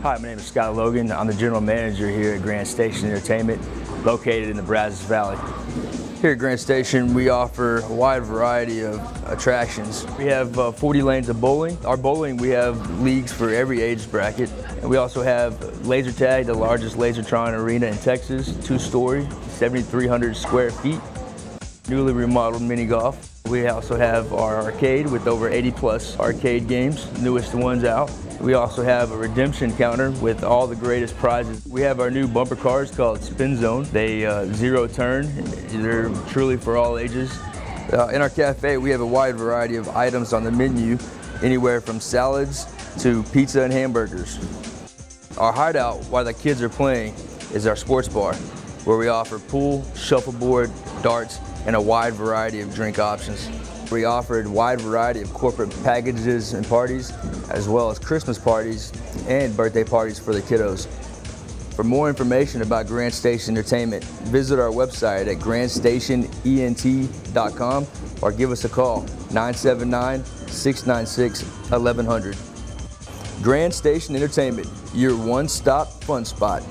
Hi, my name is Scott Logan. I'm the general manager here at Grand Station Entertainment, located in the Brazos Valley. Here at Grand Station, we offer a wide variety of attractions. We have 40 lanes of bowling. Our bowling, we have leagues for every age bracket. And we also have laser tag, the largest Lasertron arena in Texas, 2-story, 7,300 square feet. Newly remodeled mini golf. We also have our arcade with over 80+ arcade games, newest ones out. We also have a redemption counter with all the greatest prizes. We have our new bumper cars called Spin Zone. They zero turn. They're truly for all ages. In our cafe, we have a wide variety of items on the menu, anywhere from salads to pizza and hamburgers. Our hideout while the kids are playing is our sports bar, where we offer pool, shuffleboard, darts, and a wide variety of drink options. We offered a wide variety of corporate packages and parties, as well as Christmas parties and birthday parties for the kiddos. For more information about Grand Station Entertainment, visit our website at grandstationent.com or give us a call, 979-696-1100. Grand Station Entertainment, your one-stop fun spot.